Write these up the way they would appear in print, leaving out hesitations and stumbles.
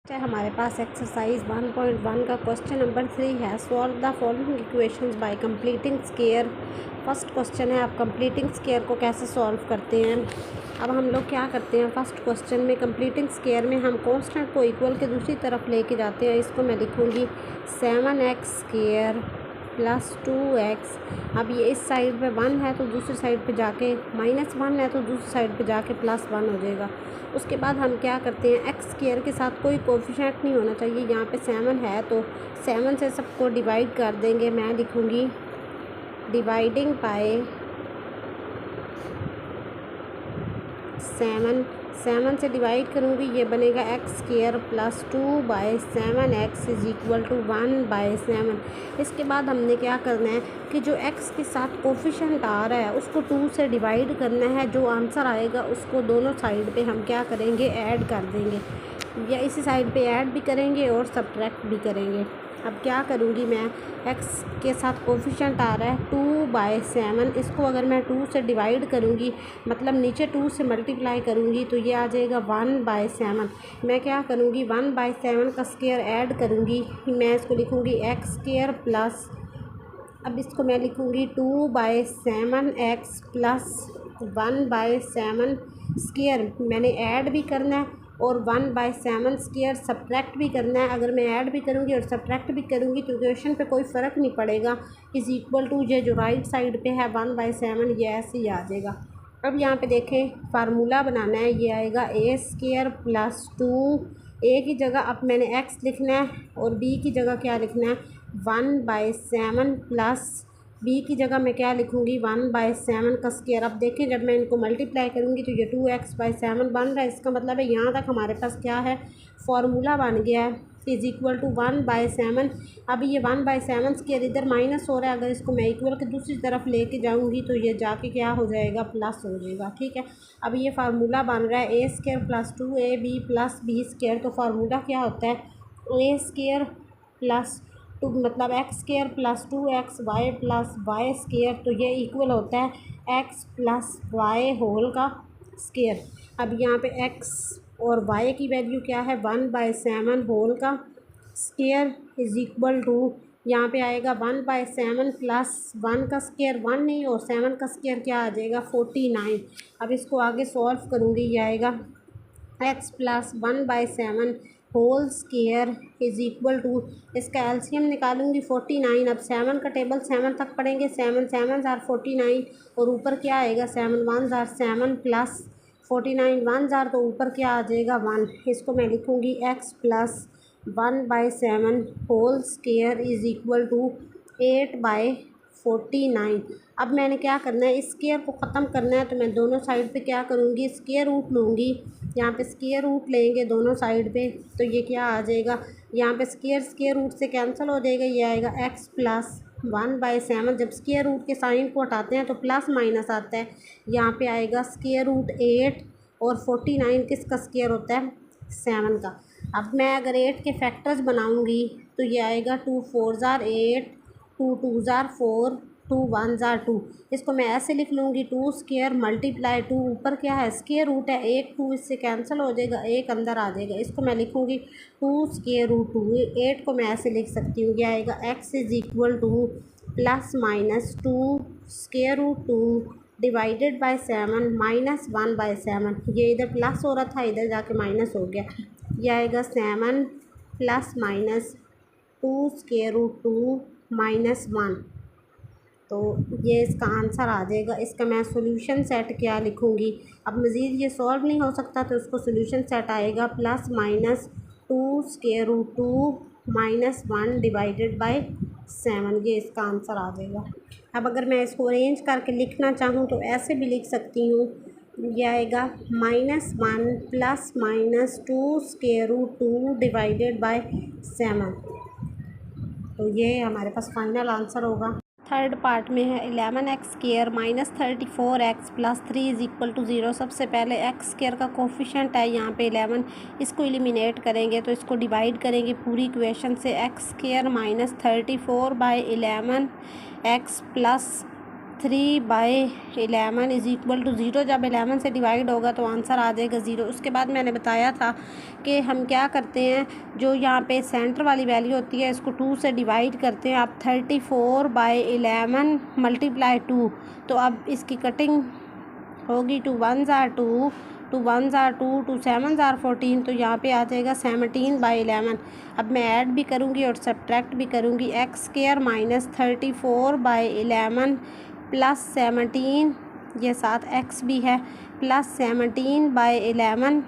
हमारे पास एक्सरसाइज 1.1 का question number 3 है। Solve the following equations bye completing square. First question है, आप कंप्लीटिंग स्क्वायर को कैसे सॉल्व करते हैं। अब हम लोग क्या करते हैं, फर्स्ट क्वेश्चन में कंप्लीटिंग स्क्वायर में हम कांस्टेंट को इक्वल के दूसरी तरफ लेके जाते हैं। इसको मैं लिखूँगी 7x स्क्वायर प्लस 2x। अब ये इस साइड पे 1 है तो दूसरी साइड पे जाके -1 है तो दूसरी साइड पे जाके +1 हो जाएगा। उसके बाद हम क्या करते हैं, एक्स स्क्वायर के साथ कोई कोफिशिएंट नहीं होना चाहिए। यहाँ पे 7 है तो 7 से सबको डिवाइड कर देंगे। मैं लिखूँगी डिवाइडिंग बाय 7 से डिवाइड करूँगी, ये बनेगा x square plus 2/7x is equal to 1/7। इसके बाद हमने क्या करना है कि जो x के साथ कोफिशिएंट आ रहा है उसको 2 से डिवाइड करना है। जो आंसर आएगा उसको दोनों साइड पे हम क्या करेंगे, ऐड कर देंगे, या इसी साइड पे ऐड भी करेंगे और सब्ट्रैक्ट भी करेंगे। अब क्या करूँगी मैं, x के साथ कोफिशिएंट आ रहा है 2/7, इसको अगर मैं 2 से डिवाइड करूँगी मतलब नीचे 2 से मल्टीप्लाई करूँगी तो ये आ जाएगा 1/7। मैं क्या करूँगी 1/7 का स्क्वायर ऐड करूँगी, मैं इसको लिखूँगी एक्स स्क्वायर प्लस, अब इसको मैं लिखूँगी 2/7x प्लस 1/7 स्क्वायर। मैंने ऐड भी करना है और 1/7 स्क्वायर सब्ट्रैक्ट भी करना है। अगर मैं ऐड भी करूँगी और सब्ट्रैक्ट भी करूँगी तो इक्वेशन पे कोई फ़र्क नहीं पड़ेगा। इज़ इक्वल टू ये जो राइट साइड पे है 1/7 ये ऐसे ही आ जाएगा। अब यहाँ पे देखें फार्मूला बनाना है, ये आएगा a स्क्वायर प्लस 2। a की जगह अब मैंने x लिखना है और b की जगह क्या लिखना है 1/7 प्लस b की जगह मैं क्या लिखूँगी 1/7 का स्क्वायर। अब देखें जब मैं इनको मल्टीप्लाई करूँगी तो ये 2x/7 बन रहा है। इसका मतलब है यहाँ तक हमारे पास क्या है, फार्मूला बन गया है इज़ इक्वल टू 1/7। अब ये 1/7 स्क्वायर इधर माइनस हो रहा है, अगर इसको मैं इक्वल के दूसरी तरफ लेके जाऊँगी तो ये जाके क्या हो जाएगा, प्लस हो जाएगा। ठीक है, अब ये फार्मूला बन रहा है a square plus 2ab plus b square. तो फार्मूला क्या होता है, a स्क्वायर प्लस 2 मतलब x square plus 2x y plus y square, तो ये इक्वल होता है x प्लस वाई होल का स्क्वायर। अब यहाँ पे x और y की वैल्यू क्या है 1/7 होल का स्क्वायर इज़ इक्वल टू, यहाँ पे आएगा 1/7 प्लस 1 का स्क्वायर 1 नहीं और 7 का स्क्वायर क्या आ जाएगा 49। अब इसको आगे सॉल्व करूँगी, ये आएगा x plus 1/7 whole square is equal to, इसका एलसीएम निकालूंगी 49। अब 7 का टेबल 7 तक पढ़ेंगे, 7 7 ज़ार 49 और ऊपर क्या आएगा 7 1 ज़ार 7 प्लस 49 1 ज़ार, तो ऊपर क्या आ जाएगा 1। इसको मैं लिखूँगी x plus 1/7 whole square is equal to 8/49। अब मैंने क्या करना है, इस स्क्वायर को ख़त्म करना है तो मैं दोनों साइड पे क्या करूँगी, स्क्वायर रूट लूँगी। यहाँ पे स्क्वायर रूट लेंगे दोनों साइड पे तो ये क्या आ जाएगा, यहाँ पे स्क्वायर रूट से कैंसिल हो जाएगा, ये आएगा x प्लस 1/7। जब स्क्वायर रूट के साइन को हटाते हैं तो प्लस माइनस आता है, यहाँ पे आएगा स्क्वायर रूट 8 और 49 किसका स्क्वायर होता है 7 का। अब मैं अगर 8 के फैक्टर्स बनाऊँगी तो ये आएगा 2 4 ज़ार 8, 2 2 ज़ार 4, 2 1 ज़ार 2। इसको मैं ऐसे लिख लूँगी 2 स्क्वायर मल्टीप्लाई 2, ऊपर क्या है स्क्वायर रूट है, 1 2 इससे कैंसिल हो जाएगा, 1 अंदर आ जाएगा। इसको मैं लिखूँगी 2 स्क्वायर रूट 2। 8 को मैं ऐसे लिख सकती हूँ, ये आएगा x is equal to plus minus 2 square root 2 divided by 7 minus 1/7। ये इधर प्लस हो रहा था, इधर जाके माइनस हो गया, ये आएगा 7 plus minus 2 square root 2 minus 1। तो ये इसका आंसर आ जाएगा। इसका मैं सॉल्यूशन सेट क्या लिखूँगी, अब मज़ीद ये सॉल्व नहीं हो सकता तो उसको सॉल्यूशन सेट आएगा plus minus 2 square root 2 minus 1 divided by 7। ये इसका आंसर आ जाएगा। अब अगर मैं इसको अरेंज करके लिखना चाहूँ तो ऐसे भी लिख सकती हूँ, ये आएगा -1 plus minus 2 square root 2 divided by 7। तो ये हमारे पास फाइनल आंसर होगा। थर्ड पार्ट में है 11x square minus 34x plus 3 is equal to 0। सबसे पहले x स्क्वायर का कोफिशिएंट है यहाँ पे 11, इसको एलिमिनेट करेंगे तो इसको डिवाइड करेंगे पूरी इक्वेशन से। x square minus 34/11 x plus 3/11 is equal to 0। जब 11 से डिवाइड होगा तो आंसर आ जाएगा 0। उसके बाद मैंने बताया था कि हम क्या करते हैं, जो यहाँ पे सेंटर वाली वैल्यू होती है इसको 2 से डिवाइड करते हैं। अब 34/11 मल्टीप्लाई 2, तो अब इसकी कटिंग होगी। 2 1s are 2, 2 1s are 2, 2 7s are 14, तो यहाँ पे आ जाएगा 17/11। अब मैं ऐड भी करूँगी और सब्ट्रैक्ट भी करूँगी। x² माइनस 34/11 प्लस 17, ये साथ x भी है, प्लस 17/11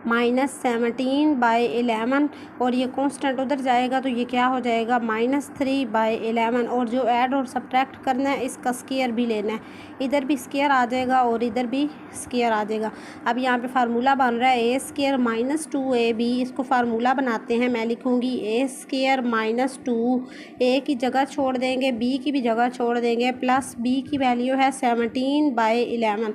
माइनस 17/11, और ये कांस्टेंट उधर जाएगा तो ये क्या हो जाएगा -3/11। और जो ऐड और सब्ट्रैक्ट करना है इसका स्क्वायर भी लेना है, इधर भी स्क्वायर आ जाएगा और इधर भी स्क्वायर आ जाएगा। अब यहाँ पे फार्मूला बन रहा है a² माइनस 2ab, इसको फार्मूला बनाते हैं। मैं लिखूँगी a² माइनस 2, a की जगह छोड़ देंगे, b की भी जगह छोड़ देंगे, प्लस b की वैल्यू है 17/11,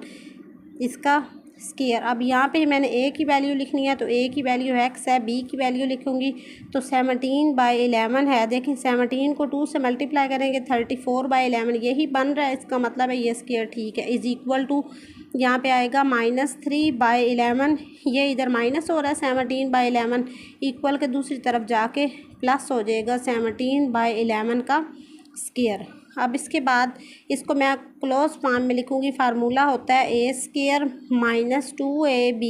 इसका स्क्वायर। अब यहाँ पे मैंने a की वैल्यू लिखनी है तो a की वैल्यू x है, b की वैल्यू लिखूँगी तो 17/11 है। देखें 17 को 2 से मल्टीप्लाई करेंगे 34/11, यही बन रहा है, इसका मतलब है ये स्क्वायर ठीक है। इज़ इक्वल टू यहाँ पे आएगा -3/11, ये इधर माइनस हो रहा है 17/11, इक्वल के दूसरी तरफ जाके प्लस हो जाएगा 17/11 का स्क्वायर। अब इसके बाद इसको मैं क्लोज फॉर्म में लिखूँगी। फार्मूला होता है a² minus 2ab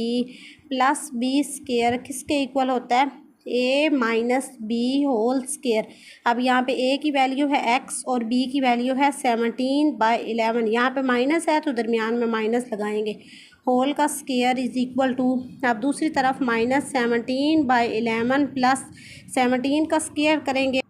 plus b² किसके इक्वल होता है a minus B whole square. अब यहाँ पे a की वैल्यू है x और b की वैल्यू है 17/11, यहाँ पे माइनस है तो दरमियान में माइनस लगाएंगे, होल का स्क्वायर इज़ इक्वल टू। अब दूसरी तरफ -17/11 प्लस 17 का स्क्वायर करेंगे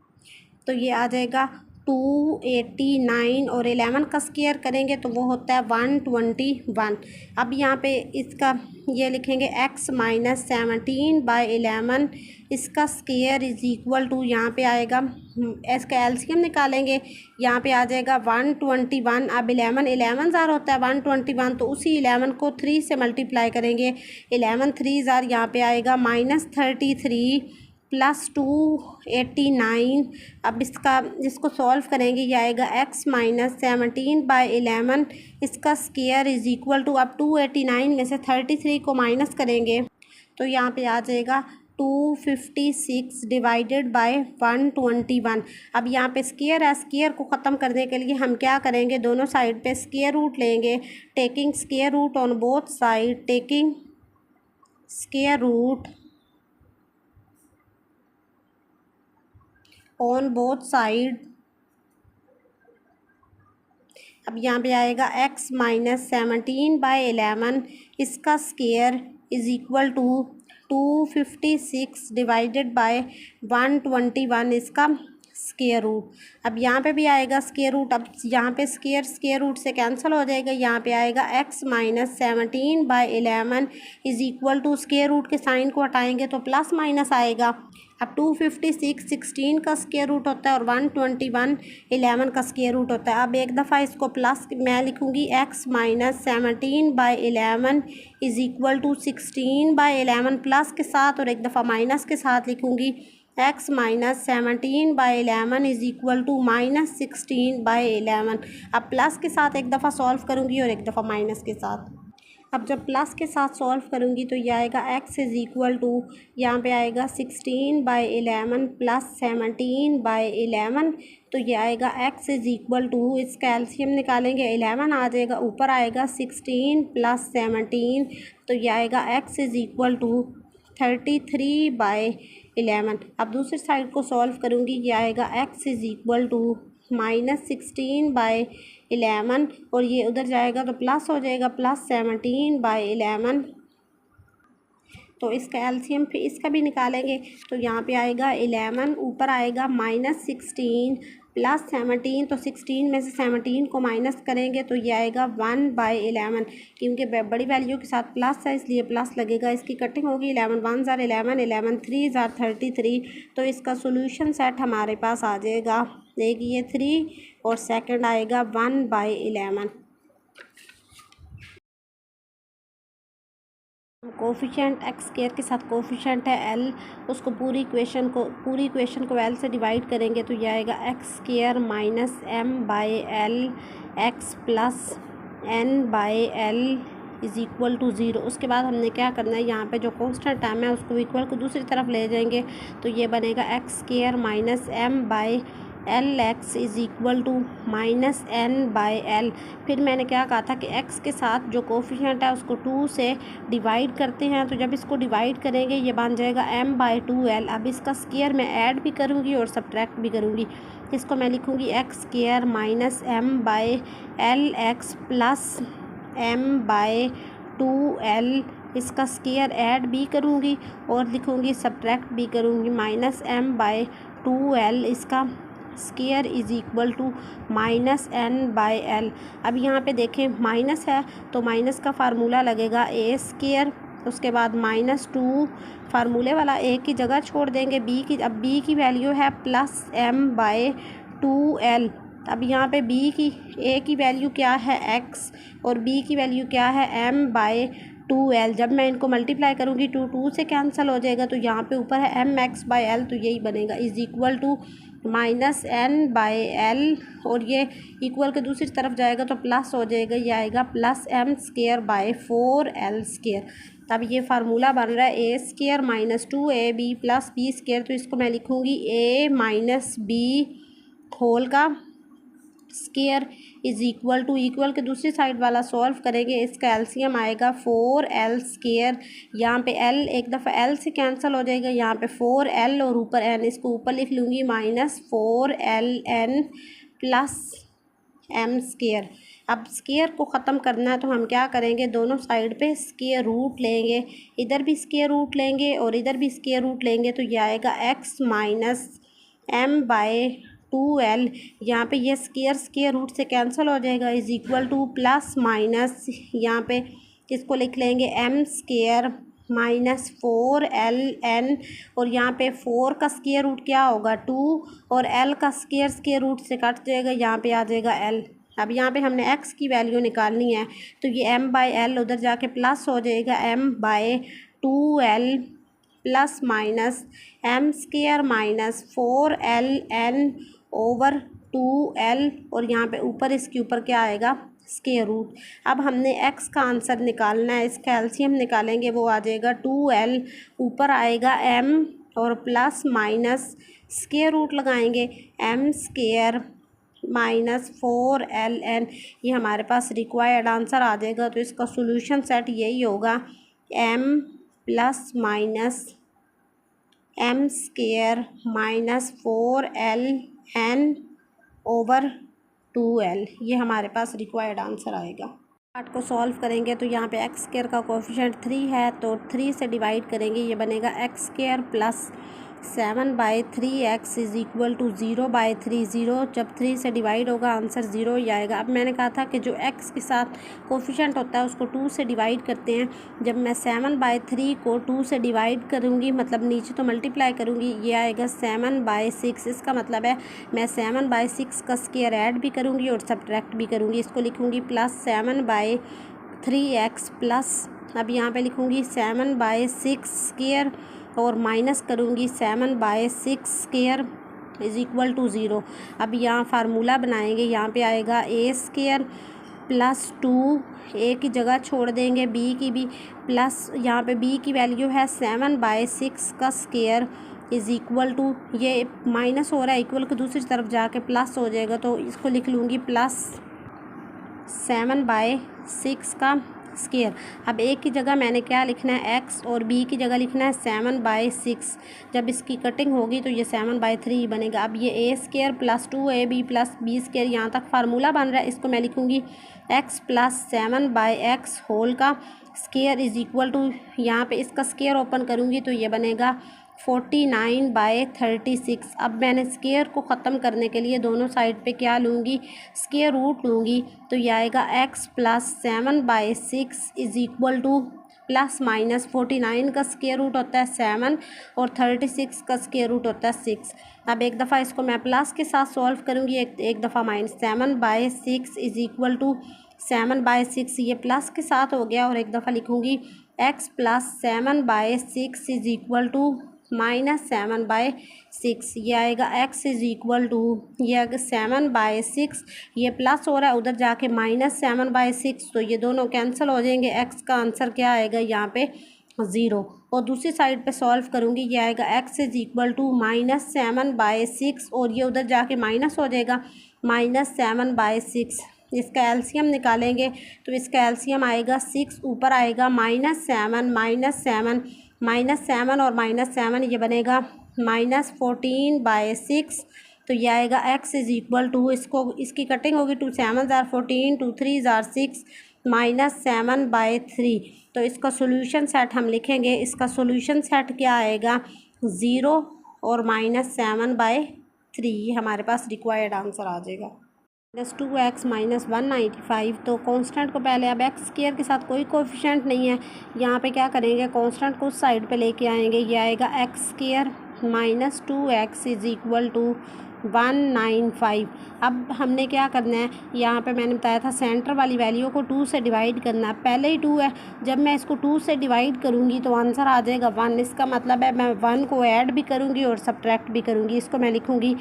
तो ये आ जाएगा 289, और 11 का स्क्वायर करेंगे तो वो होता है 121। अब यहाँ पे इसका ये लिखेंगे x माइनस 17/11, इसका स्क्वायर इज़ इक्वल टू, यहाँ पे आएगा इसका एलसीएम निकालेंगे, यहाँ पे आ जाएगा 121। अब 11 ज़ार होता है 121, तो उसी 11 को 3 से मल्टीप्लाई करेंगे, 11 3 ज़ार, यहाँ पे आएगा -33 प्लस 289। अब इसको सॉल्व करेंगे, ये आएगा x माइनस 17/11, इसका स्क्वायर इज़ इक्वल टू। अब 289 में से 33 को माइनस करेंगे तो यहाँ पे आ जाएगा 256 डिवाइडेड बाय 121। अब यहाँ पे स्क्वायर है, स्क्वायर को ख़त्म करने के लिए हम क्या करेंगे, दोनों साइड पे स्क्वायर रूट लेंगे, taking square root on both side, taking square root on both side. अब यहाँ पे आएगा x माइनस 17/11, इसका square is equal to 256 divided by 121, इसका स्क्वायर रूट। अब यहाँ पे भी आएगा स्क्वायर रूट, अब यहाँ पे स्क्वायर रूट से कैंसिल हो जाएगा, यहाँ पे आएगा x minus 17/11 is equal to, square root के साइन को हटाएंगे तो प्लस माइनस आएगा। अब 256 16 का स्क्वायर रूट होता है और 121 11 का स्क्वायर रूट होता है। अब एक दफ़ा इसको प्लस मैं लिखूँगी x minus 17/11 is equal to 16/11 plus के साथ, और एक दफ़ा माइनस के साथ लिखूँगी x minus 17/11 is equal to -16/11। अब प्लस के साथ एक दफ़ा सॉल्व करूँगी और एक दफ़ा माइनस के साथ। अब जब प्लस के साथ सॉल्व करूँगी तो ये आएगा x इज़ इक्वल टू, यहाँ पे आएगा 16/11 प्लस 17/11, तो ये आएगा x इज़ इक्वल टू, इसका एलसीएम निकालेंगे 11 आ जाएगा, ऊपर आएगा 16 प्लस 17, तो ये आएगा x इज़ इक्वल टू 33/11। अब दूसरी साइड को सॉल्व करूँगी, ये आएगा x इज़ इक्वल टू -16/11, और ये उधर जाएगा तो प्लस हो जाएगा, प्लस 17/11, तो इसका एलसीएम फिर इसका भी निकालेंगे तो यहाँ पे आएगा 11, ऊपर आएगा -16 प्लस 17, तो 16 में से 17 को माइनस करेंगे तो ये आएगा 1/11, क्योंकि बड़ी वैल्यू के साथ प्लस है इसलिए प्लस लगेगा। इसकी कटिंग होगी 11 1 ज़ार 11, 11 3 ज़ार 33, तो इसका सोल्यूशन सेट हमारे पास आ जाएगा, देखिए 3 और सेकंड आएगा 1/11। कोफिशिएंट एक्स स्क्वायर के साथ कोफिशिएंट है एल, उसको पूरी इक्वेशन को एल से डिवाइड करेंगे तो ये आएगा x square minus m by l x plus n by l is equal to zero. उसके बाद हमने क्या करना है, यहाँ पे जो कांस्टेंट टाइम है उसको इक्वल को दूसरी तरफ ले जाएंगे तो ये बनेगा x square minus m by l x is equal to minus n by l. फिर मैंने क्या कहा था कि x के साथ जो कोफिशिएंट है उसको 2 से डिवाइड करते हैं, तो जब इसको डिवाइड करेंगे ये बन जाएगा m बाई 2l। अब इसका स्क्वायर मैं ऐड भी करूँगी और सब्ट्रैक्ट भी करूँगी। इसको मैं लिखूँगी x square minus m by l x plus m by 2l। इसका स्क्वायर ऐड भी करूँगी और लिखूँगी सब्ट्रैक्ट भी करूँगी माइनस एम बाई 2l। इसका square is equal to minus n by l. अब यहाँ पे देखें माइनस है तो माइनस का फार्मूला लगेगा ए स्क्वायर, उसके बाद माइनस 2 फार्मूले वाला ए की जगह छोड़ देंगे बी की। अब बी की वैल्यू है प्लस एम बाई 2l। अब यहाँ पे बी की ए की वैल्यू क्या है एक्स और बी की वैल्यू क्या है एम बाई 2l। जब मैं इनको मल्टीप्लाई करूँगी 2 से कैंसिल हो जाएगा तो यहाँ पे ऊपर है एम एक्स बाई एल, तो यही बनेगा is equal to minus n by l और ये इक्वल के दूसरी तरफ जाएगा तो प्लस हो जाएगा, ये आएगा plus M square by 4l square. तब ये फार्मूला बन रहा है A square minus 2ab plus B square, तो इसको मैं लिखूँगी ए माइनस बी होल का square is equal to, equal के दूसरी साइड वाला सॉल्व करेंगे, इसका एलसीएम आएगा 4l स्क्वायर। यहाँ पे l एक दफ़ा l से कैंसिल हो जाएगा, यहाँ पे 4l और ऊपर n, इसको ऊपर लिख लूँगी minus 4ln plus m square. अब स्क्वायर को ख़त्म करना है तो हम क्या करेंगे, दोनों साइड पे स्क्वायर रूट लेंगे, इधर भी स्क्वायर रूट लेंगे और इधर भी स्क्वायर रूट लेंगे तो ये आएगा x minus m by 2l। यहाँ पे ये स्क्वायर रूट से कैंसिल हो जाएगा is equal to plus minus, यहाँ पे इसको लिख लेंगे m स्क्वायर माइनस 4ln और यहाँ पे 4 का स्क्वायर रूट क्या होगा 2 और l का स्क्वायर रूट से कट जाएगा, यहाँ पे आ जाएगा l। अब यहाँ पे हमने x की वैल्यू निकालनी है तो ये m बाई एल उधर जाके प्लस हो जाएगा m by 2l plus minus m square minus 4ln over 2l और यहाँ पे ऊपर इसके ऊपर क्या आएगा स्क्वायर रूट। अब हमने x का आंसर निकालना है, इसका एलसीएम निकालेंगे वो आ जाएगा 2l, ऊपर आएगा m और प्लस माइनस स्क्वायर रूट लगाएंगे m स्क्वायर माइनस 4ln, ये हमारे पास रिक्वायर्ड आंसर आ जाएगा। तो इसका सोल्यूशन सेट यही होगा m plus minus m square minus 4ln over 2l, ये हमारे पास रिक्वायर्ड आंसर आएगा। पार्ट को सॉल्व करेंगे तो यहाँ पे एक्स स्क्वायर का कोफिशिएंट 3 है तो 3 से डिवाइड करेंगे, ये बनेगा x square plus 7 by 3x is equal to 0 by 3, 0 जब 3 से डिवाइड होगा आंसर 0 ही आएगा। अब मैंने कहा था कि जो x के साथ कोफिशिएंट होता है उसको 2 से डिवाइड करते हैं। जब मैं 7 बाई 3 को 2 से डिवाइड करूँगी, मतलब नीचे तो मल्टीप्लाई करूँगी, ये आएगा 7 बाई 6। इसका मतलब है मैं 7 बाई 6 का स्क्वायर ऐड भी करूँगी और सब्ट्रैक्ट भी करूँगी। इसको लिखूँगी प्लस 7 बाई 3x प्लस, अब यहाँ पे लिखूँगी 7 बाई 6 स्क्वायर और माइनस करूँगी 7 by 6 square is equal to 0। अब यहाँ फार्मूला बनाएंगे, यहाँ पे आएगा ए स्क्वायर प्लस 2, ए की जगह छोड़ देंगे बी की भी, प्लस यहाँ पे बी की वैल्यू है 7 बाई 6 का स्क्वायर इज़ इक्वल टू, ये माइनस हो रहा है इक्वल को दूसरी तरफ जाके प्लस हो जाएगा तो इसको लिख लूँगी प्लस 7 बाई 6 का स्क्वायर। अब ए की जगह मैंने क्या लिखना है x और b की जगह लिखना है 7 बाई 6। जब इसकी कटिंग होगी तो ये 7 बाई 3 बनेगा। अब ये A square plus 2ab plus B square, यहाँ तक फार्मूला बन रहा है, इसको मैं लिखूँगी x plus 7 by x whole का स्क्वायर इज़ इक्वल टू, यहाँ पे इसका स्क्वायर ओपन करूँगी तो ये बनेगा 49 बाई 36। अब मैंने स्क्वायर को ख़त्म करने के लिए दोनों साइड पे क्या लूँगी स्क्वायर रूट लूँगी तो यह आएगा x plus 7 by 6 is equal to plus minus 49 का स्क्वायर रूट होता है 7 और 36 का स्क्वायर रूट होता है 6। अब एक दफ़ा इसको मैं प्लस के साथ सॉल्व करूँगी, एक दफ़ा minus 7 by 6 is equal to 7 by 6, ये प्लस के साथ हो गया और एक दफ़ा लिखूँगी x plus 7/6 is equal to -7/6। ये आएगा x इज इक्वल टू, ये आएगा 7/6, ये प्लस हो रहा है उधर जाके -7/6, तो ये दोनों कैंसिल हो जाएंगे। x का आंसर क्या आएगा यहाँ पे 0। और दूसरी साइड पे सॉल्व करूँगी, ये आएगा x इज इक्वल टू -7/6 और ये उधर जाके माइनस हो जाएगा -7/6। इसका एलसीएम निकालेंगे तो इसका एलसीएम आएगा 6, ऊपर आएगा -7 और -7 ये बनेगा -14/6। तो ये आएगा x इज इक्वल टू, इसको इसकी कटिंग होगी, 2 7 ज़ार 14, 2 3 ज़ार 6, -7/3। तो इसका सोल्यूशन सेट हम लिखेंगे, इसका सोल्यूशन सेट क्या आएगा 0 और -7/3। ये हमारे पास रिक्वायर्ड आंसर आ जाएगा। -2x -195। तो कांस्टेंट को पहले, अब एक्स स्क्वायर के साथ कोई कोएफिशिएंट नहीं है, यहाँ पे क्या करेंगे कांस्टेंट को उस साइड पे लेके आएंगे। ये आएगा x square -2x is equal to 195। अब हमने क्या करना है, यहाँ पे मैंने बताया था सेंटर वाली वैल्यू को 2 से डिवाइड करना है। पहले ही 2 है, जब मैं इसको 2 से डिवाइड करूँगी तो आंसर आ जाएगा 1। इसका मतलब है मैं 1 को ऐड भी करूँगी और सब्ट्रैक्ट भी करूँगी। इसको मैं लिखूँगी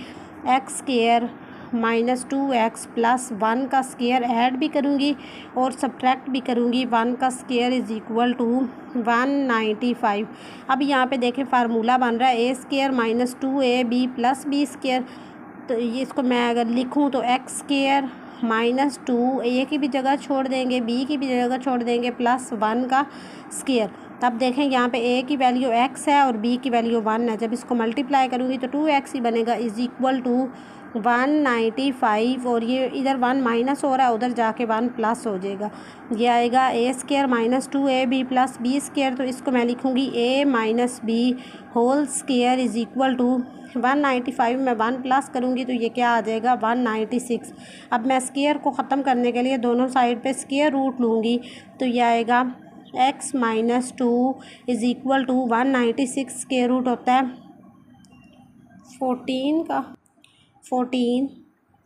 एक्स स्क्वायर -2x प्लस 1 का स्क्वायर ऐड भी करूँगी और सब्ट्रैक्ट भी करूँगी। 1 का स्क्वायर इज इक्वल टू 195। अब यहाँ पे देखें फार्मूला बन रहा है a² -2ab plus b square. तो ये इसको मैं अगर लिखूँ तो एक्स स्क्वायर -2, ए की भी जगह छोड़ देंगे, बी की भी जगह छोड़ देंगे, प्लस 1 का स्क्वायर। तब देखें यहाँ पे a की वैल्यू x है और b की वैल्यू 1 है। जब इसको मल्टीप्लाई करूँगी तो 2x ही बनेगा इज इक्वल टू 195। और ये इधर 1 माइनस हो रहा है, उधर जाके 1 प्लस हो जाएगा। ये आएगा a² -2ab plus b square. तो इसको मैं लिखूँगी a minus B whole square is equal to 195 में 1 प्लस करूँगी तो ये क्या आ जाएगा 196। अब मैं स्क्वायर को ख़त्म करने के लिए दोनों साइड पे स्क्वायर रूट लूँगी तो ये आएगा x -2 is equal to 196। Square root होता है 14 का 14।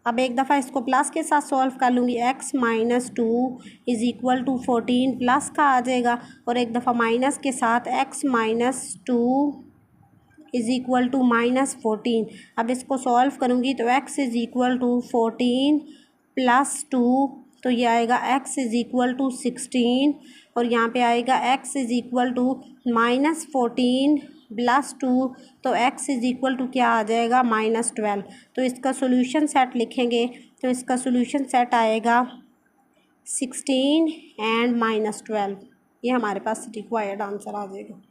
अब एक दफ़ा इसको प्लस के साथ सॉल्व कर लूँगी, x -2 is equal to 14 plus का आ जाएगा, और एक दफ़ा माइनस के साथ x -2 इज़ इक्वल टू -14। अब इसको सॉल्व करूँगी तो x is equal to 14 plus 2, तो ये आएगा x इज़ इक्वल टू 16, और यहाँ पे आएगा x is equal to -14 plus 2, तो x इज़ इक्वल टू क्या आ जाएगा -12। तो इसका सोल्यूशन सेट लिखेंगे तो इसका सोल्यूशन सेट आएगा 16 एंड -12। ये हमारे पास रिक्वायर्ड आंसर आ जाएगा।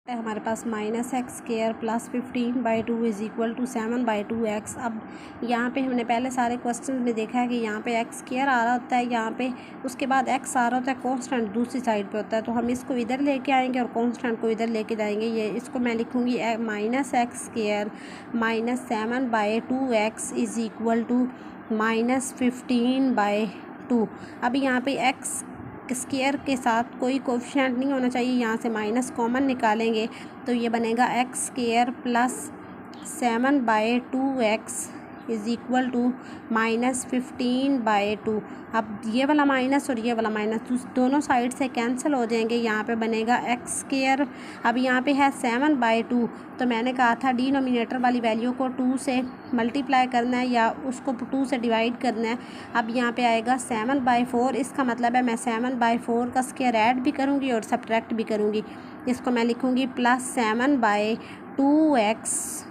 हमारे पास -x² plus 15/2 is equal to 7/2x। अब यहाँ पे हमने पहले सारे क्वेश्चन में देखा है कि यहाँ पे x² आ रहा होता है, यहाँ पे उसके बाद x आ रहा होता है, कांस्टेंट दूसरी साइड पे होता है। तो हम इसको इधर लेके आएंगे और कांस्टेंट को इधर लेके जाएंगे। ये इसको मैं लिखूँगी -x² -7/2x is equal to -15/2। अभी यहाँ पे x स्क्वायर के साथ कोई कोएफिशिएंट नहीं होना चाहिए, यहाँ से माइनस कॉमन निकालेंगे तो ये बनेगा x² plus 7/2x is equal to -15/2। अब ये वाला माइनस और ये वाला माइनस दोनों साइड से कैंसिल हो जाएंगे, यहाँ पे बनेगा x²। अब यहाँ पे है 7/2, तो मैंने कहा था डिनोमिनेटर वाली वैल्यू को 2 से मल्टीप्लाई करना है या उसको 2 से डिवाइड करना है। अब यहाँ पे आएगा 7/4, इसका मतलब है मैं 7/4 का स्क्वायर ऐड भी करूँगी और सब्ट्रैक्ट भी करूँगी। इसको मैं लिखूँगी प्लस 7/2x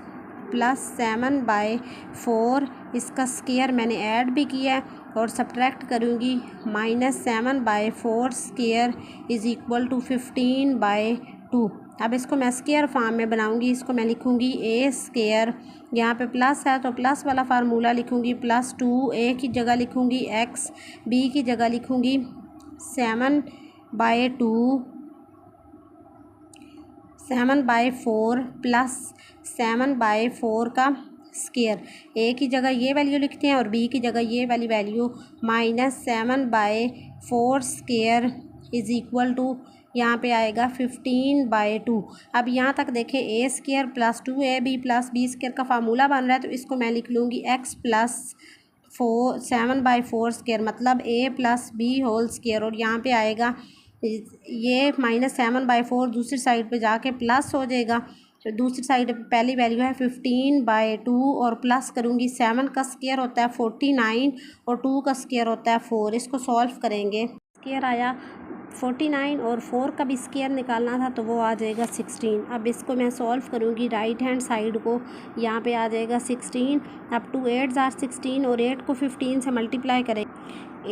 प्लस 7/4, इसका स्क्वायर मैंने ऐड भी किया है और सब्ट्रैक्ट करूँगी -7/4 स्क्वायर इज़ इक्वल टू 15/2। अब इसको मैं स्क्वायर फॉर्म में बनाऊँगी, इसको मैं लिखूँगी a², यहाँ पे प्लस है तो प्लस वाला फार्मूला लिखूँगी +2, a की जगह लिखूँगी x, b की जगह लिखूँगी 7/4 प्लस 7/4 का स्क्वायर। ए की जगह ये वैल्यू लिखते हैं और बी की जगह ये वाली value -7/4 square is equal to यहाँ पे आएगा 15/2। अब यहाँ तक देखें a² plus 2ab plus b² का फार्मूला बन रहा है, तो इसको मैं लिख लूँगी x प्लस 7/4 स्क्वायर मतलब a plus b whole square, और यहाँ पे आएगा ये -7/4 दूसरी साइड पे जाके प्लस हो जाएगा। तो दूसरी साइड पे पहली वैल्यू है 15/2 और प्लस करूँगी 7 का स्क्वायर होता है 49 और 2 का स्क्वायर होता है 4। इसको सॉल्व करेंगे, स्क्वायर आया 49 और 4 का भी स्क्वायर निकालना था तो वो आ जाएगा 16। अब इसको मैं सॉल्व करूँगी राइट हैंड साइड को, यहाँ पे आ जाएगा 16। अब 2 8 आर 16 और 8 को 15 से मल्टीप्लाई करें।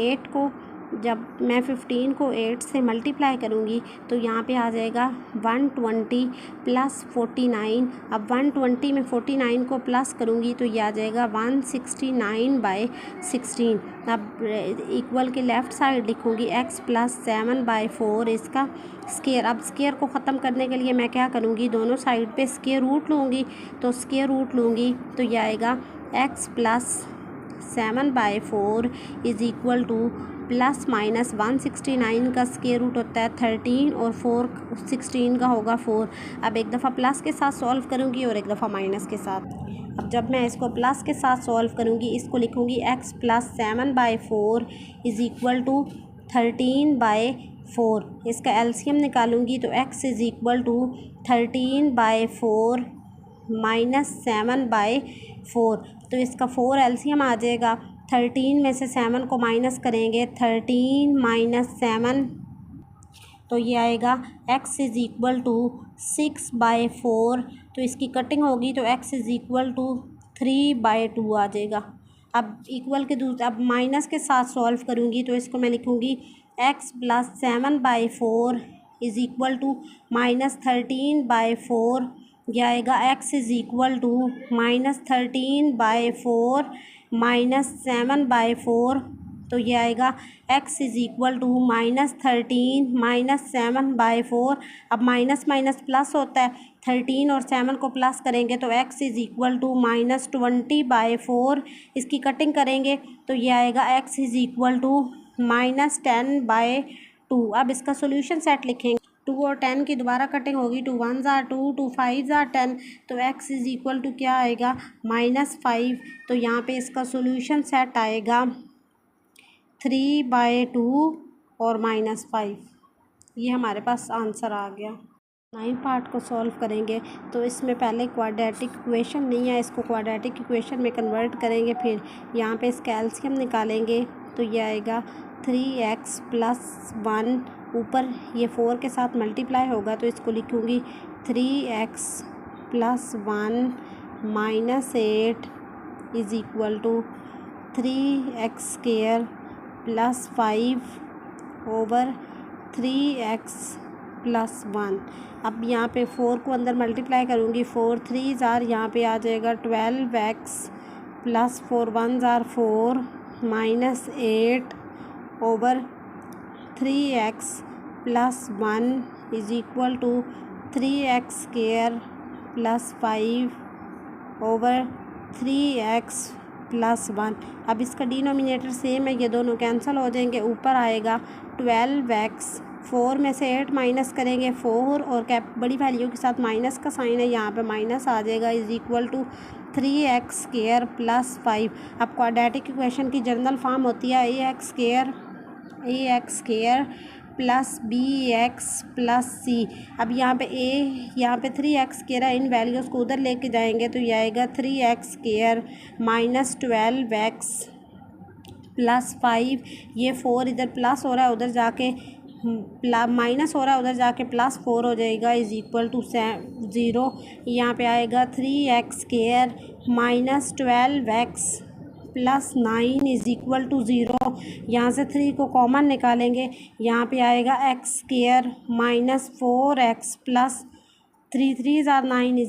8 को जब मैं 15 को 8 से मल्टीप्लाई करूँगी तो यहाँ पे आ जाएगा 120 प्लस 49। अब 120 में 49 को प्लस करूँगी तो ये आ जाएगा 169/16। अब इक्वल के लेफ़्ट साइड लिखूँगी x + 7/4 इसका स्क्वायर। अब स्क्वायर को ख़त्म करने के लिए मैं क्या करूँगी, दोनों साइड पे स्क्वायर रूट लूँगी। तो स्क्वायर रूट लूँगी तो ये आएगा x + 7/4 = ±169 का स्क्वायर रूट होता है 13 और 4 16 का होगा 4। अब एक दफ़ा प्लस के साथ सॉल्व करूँगी और एक दफ़ा माइनस के साथ। अब जब मैं इसको प्लस के साथ सॉल्व करूँगी, इसको लिखूँगी x + 7/4 = 13/4। इसका एलसीएम निकालूँगी तो x = 13/4 - 7/4। तो इसका 4 एलसीएम आ जाएगा। 13 में से 7 को माइनस करेंगे, 13 - 7 तो ये आएगा x = 6/4। तो इसकी कटिंग होगी तो x = 3/2 आ जाएगा। अब इक्वल के अब माइनस के साथ सॉल्व करूँगी तो इसको मैं लिखूँगी x + 7/4 = -13/4। यह आएगा x = -13/4 - 7/4। तो ये आएगा x = -13 - 7/4। अब माइनस माइनस प्लस होता है, 13 और 7 को प्लस करेंगे तो x = -20/4। इसकी कटिंग करेंगे तो ये आएगा x = -10/2। अब इसका सोल्यूशन सेट लिखेंगे। 2 और 10 की दोबारा कटिंग होगी, 2 1s are 2, 2 5s are 10। तो x = क्या आएगा, -5। तो यहाँ पे इसका सोल्यूशन सेट आएगा 3/2 और -5। ये हमारे पास आंसर आ गया। 9 पार्ट को सॉल्व करेंगे तो इसमें पहले क्वाड्रेटिक इक्वेशन नहीं है, इसको क्वाड्रेटिक इक्वेशन में कन्वर्ट करेंगे। फिर यहाँ पे इसका एलसीएम निकालेंगे तो ये आएगा 3x + 1, ऊपर ये 4 के साथ मल्टीप्लाई होगा तो इसको लिखूँगी 3x + 1 - 8 = 3x² + 5/3x + 1। अब यहाँ पे 4 को अंदर मल्टीप्लाई करूँगी, 4 3s are, यहाँ पे आ जाएगा 12x + 4 1s are 4 - 8/3x + 1 = 3x² + 5/3x + 1। अब इसका डिनोमिनेटर सेम है, ये दोनों कैंसिल हो जाएंगे। ऊपर आएगा 12x, 4 में से 8 माइनस करेंगे, 4 और कैप बड़ी वैल्यू के साथ माइनस का साइन है, यहाँ पे माइनस आ जाएगा = 3x² + 5। अब क्वाड्रेटिक इक्वेशन की जनरल फॉर्म होती है ax² + bx + c। अब यहाँ पे यहाँ पे 3x² है, इन वैल्यूज़ को उधर लेके जाएंगे तो ये आएगा 3x² - 12x + 5। ये 4 इधर प्लस हो रहा है, उधर जाके माइनस हो रहा है, उधर जाके +4 हो जाएगा = 0। यहाँ पे आएगा 3x² - 12x + 9 = 0। यहाँ से 3 को कॉमन निकालेंगे, यहाँ पे आएगा x² - 4x + 3 3s are 9 =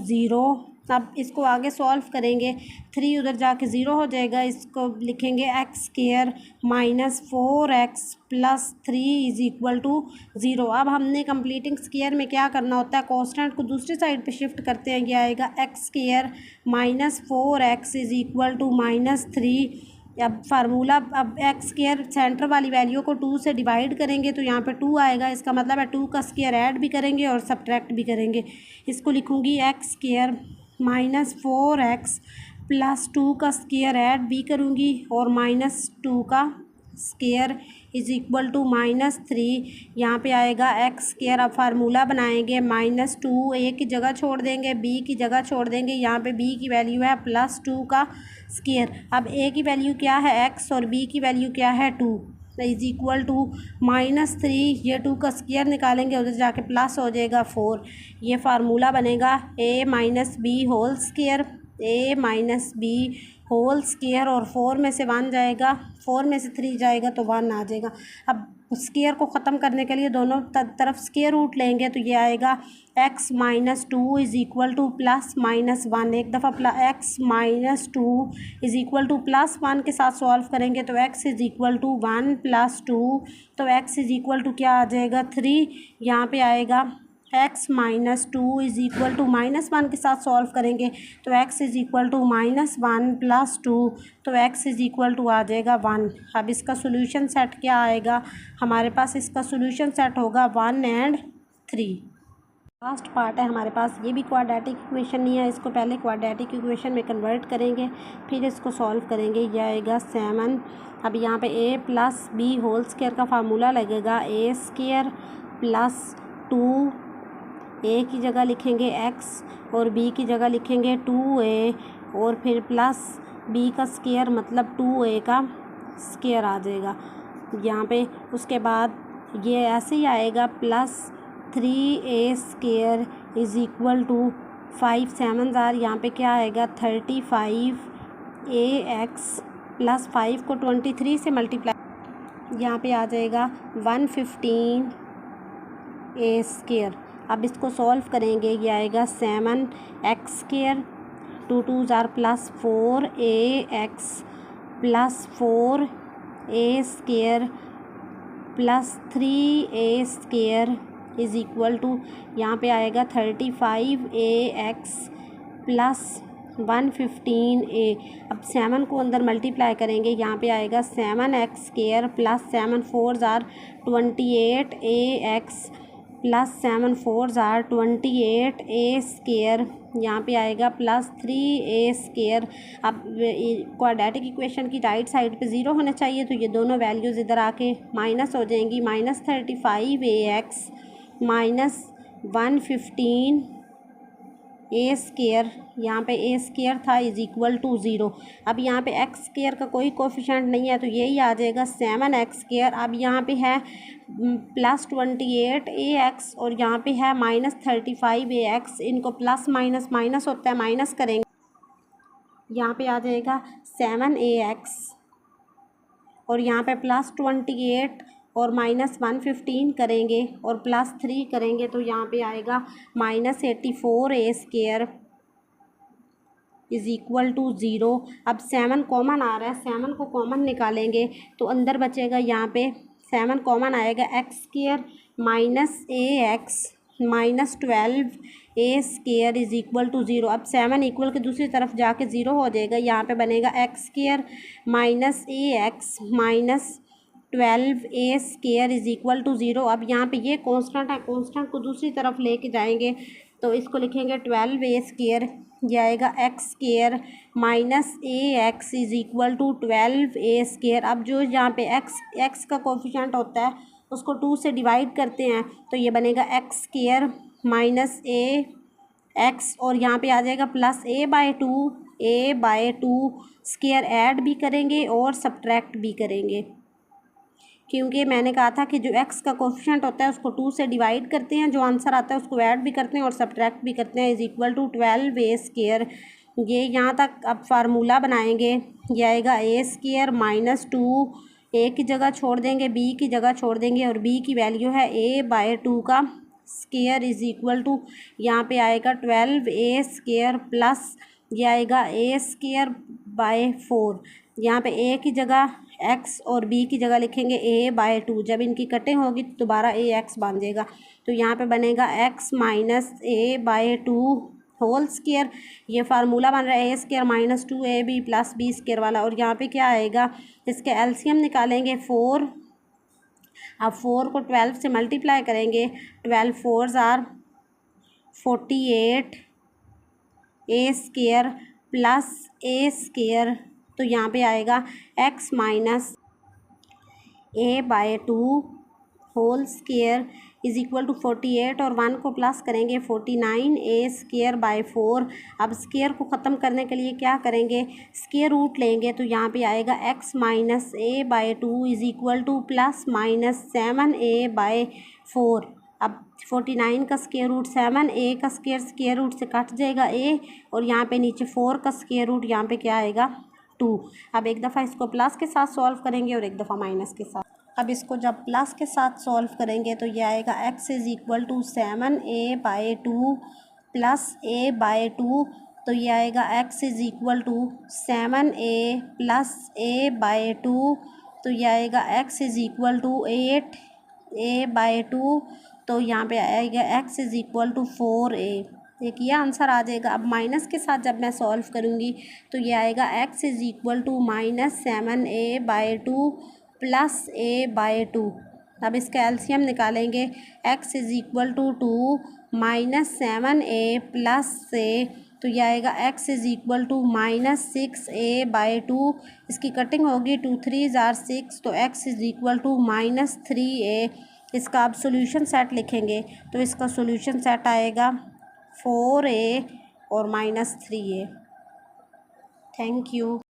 0। अब इसको आगे सॉल्व करेंगे, 3 उधर जाके 0 हो जाएगा। इसको लिखेंगे x² - 4x + 3 = 0। अब हमने कंप्लीटिंग स्क्वायर में क्या करना होता है, कांस्टेंट को दूसरी साइड पे शिफ्ट करते हैं। ये आएगा x² - 4x = -3। अब फार्मूला, अब x² सेंटर वाली वैल्यू को 2 से डिवाइड करेंगे तो यहाँ पे 2 आएगा। इसका मतलब है 2 का स्क्वायर ऐड भी करेंगे और सब्ट्रैक्ट भी करेंगे। इसको लिखूँगी x² - 4x + 2 का स्क्वायर ऐड भी करूँगी और -2 का स्क्वायर इज़ इक्वल टू -3, यहाँ पे आएगा एक्स स्क्वायर। अब फार्मूला बनाएंगे, -2 ए की जगह छोड़ देंगे, बी की जगह छोड़ देंगे, यहाँ पे बी की वैल्यू है +2 का स्क्वायर। अब ए की वैल्यू क्या है एक्स और बी की वैल्यू क्या है 2, इज़ इक्वल टू -3, ये 2 का स्क्वायर निकालेंगे, उधर जाके प्लस हो जाएगा 4। ये फार्मूला बनेगा a minus B whole square, a minus B whole square, और 4 में से 1 जाएगा, 4 में से 3 जाएगा तो 1 आ जाएगा। अब स्क्वायर को ख़त्म करने के लिए दोनों तरफ स्क्वायर रूट लेंगे, तो ये आएगा x minus 2 is equal to +-1। एक दफ़ा x minus 2 is equal to +1 के साथ सॉल्व करेंगे तो x इज़ इक्वल टू 1 + 2, तो x इज़ इक्वल टू क्या आ जाएगा 3। यहाँ पे आएगा x minus 2 is equal to -1 के साथ सॉल्व करेंगे तो x इज़ इक्वल टू -1 + 2, तो x इज़ इक्वल टू आ जाएगा 1। अब इसका सोल्यूशन सेट क्या आएगा हमारे पास, इसका सोल्यूशन सेट होगा 1 और 3। लास्ट पार्ट है हमारे पास, ये भी क्वाड्रेटिक इक्वेशन नहीं है, इसको पहले क्वाड्रेटिक इक्वेशन में कन्वर्ट करेंगे फिर इसको सॉल्व करेंगे। यह आएगा 7। अब यहाँ पे a + b होल स्क्वायर का फार्मूला लगेगा, a स्क्वायर + 2, a की जगह लिखेंगे x और b की जगह लिखेंगे 2a, और फिर प्लस b का स्क्वायर मतलब 2a का स्क्वायर आ जाएगा यहाँ पे। उसके बाद ये ऐसे ही आएगा +3a square is equal to 5 7 यहाँ पे क्या आएगा 35 ax + 5 को 23 से मल्टीप्लाई, यहाँ पे आ जाएगा 115 a स्क्वायर। अब इसको सॉल्व करेंगे, ये आएगा 7x square, 2 2 +4 ax + 4 a square + 3a square is equal to, यहाँ पे आएगा 35 ax + 115a। अब 7 को अंदर मल्टीप्लाई करेंगे, यहाँ पे आएगा 7x square + 7 4 28 ax + 7 4 28 a square, यहाँ पे आएगा +3a स्क्वायर। अब क्वाड्रेटिक इक्वेशन की राइट साइड पे 0 होना चाहिए, तो ये दोनों वैल्यूज़ इधर आके माइनस हो जाएंगी, -35 ax - 115 a स्क्वायर, यहाँ पे a स्क्वायर था इज़ इक्वल टू 0। अब यहाँ पे x स्क्वायर का कोई कोफिशेंट नहीं है तो यही आ जाएगा 7x स्क्वायर। अब यहाँ पे है +28 ax और यहाँ पे है -35 ax, इनको प्लस माइनस माइनस होता है, माइनस करेंगे, यहाँ पे आ जाएगा 7ax और यहाँ पे +28 और -115 करेंगे और +3 करेंगे तो यहाँ पे आएगा -84 a square is equal to 0। अब 7 कॉमन आ रहा है, 7 को कॉमन निकालेंगे तो अंदर बचेगा, यहाँ पे 7 कॉमन आएगा, x square -ax -12 a square is equal to 0। अब 7 इक्वल के दूसरी तरफ जाके 0 हो जाएगा, यहाँ पे बनेगा x square -ax -12 a square is equal to 0। अब यहाँ पे ये कांस्टेंट है, कांस्टेंट को दूसरी तरफ लेके जाएंगे तो इसको लिखेंगे 12 a स्क्वायर, यह आएगा x square -ax is equal to 12 a square. अब जो यहाँ पे x का कोफिशिएंट होता है उसको 2 से डिवाइड करते हैं तो ये बनेगा x स्क्वायर -ax और यहाँ पे आ जाएगा +a/2 स्क्वायर, ऐड भी करेंगे और सब्ट्रैक्ट भी करेंगे, क्योंकि मैंने कहा था कि जो x का कोफिशिएंट होता है उसको 2 से डिवाइड करते हैं, जो आंसर आता है उसको ऐड भी करते हैं और सब्ट्रैक्ट भी करते हैं, is equal to 12 a square. ये यहाँ तक अब फार्मूला बनाएंगे, ये आएगा a स्क्वायर -2, a की जगह छोड़ देंगे, b की जगह छोड़ देंगे और b की वैल्यू है a/2 का स्क्वायर इज़ इक्वल टू, यहाँ पे आएगा 12 a स्क्वायर प्लस ये आएगा a स्क्वायर बाय 4, यहाँ पे a की जगह x और b की जगह लिखेंगे a/2, जब इनकी कटिंग होगी तो दोबारा ax बन जाएगा, तो यहाँ पे बनेगा x - a/2 होल स्क्वायर। ये फार्मूला बन रहा है a square -2ab + b square वाला, और यहाँ पे क्या आएगा, इसके एलसीएम निकालेंगे 4। अब 4 को 12 से मल्टीप्लाई करेंगे, 12 4 48 a square plus a square, तो यहाँ पे आएगा x a by 2 whole square is equal to 48 और 1 को प्लस करेंगे 49 ए स्क्वायर बाय 4। अब स्क्वायर को ख़त्म करने के लिए क्या करेंगे, स्क्वायर रूट लेंगे तो यहाँ पे आएगा x minus a by 2 is equal to plus minus 7 a by 4। अब 49 का स्क्वायर रूट 7, ए का स्क्वायर रूट से कट जाएगा ए, और यहाँ पे नीचे 4 का स्क्वायर रूट यहाँ पे क्या आएगा 2। अब एक दफ़ा इसको प्लस के साथ सॉल्व करेंगे और एक दफ़ा माइनस के साथ। अब इसको जब प्लस के साथ सॉल्व करेंगे तो ये आएगा x is equal to 7a by 2 plus a by 2, तो ये आएगा x is equal to 7a plus a by 2, तो ये आएगा x is equal to 8a by 2, तो यहाँ पे आएगा x is equal to 4a। एक ये आंसर आ जाएगा। अब माइनस के साथ जब मैं सॉल्व करूँगी तो ये आएगा x is equal to minus 7a by 2 plus a by 2। अब इसका एलसीएम निकालेंगे, x is equal to 2 minus 7a plus a, तो यह आएगा x is equal to minus 6a by 2। इसकी कटिंग होगी 2 3 जार 6, तो x is equal to minus 3a। इसका अब सॉल्यूशन सेट लिखेंगे तो इसका सॉल्यूशन सेट आएगा 4a और माइनस 3a। Thank you.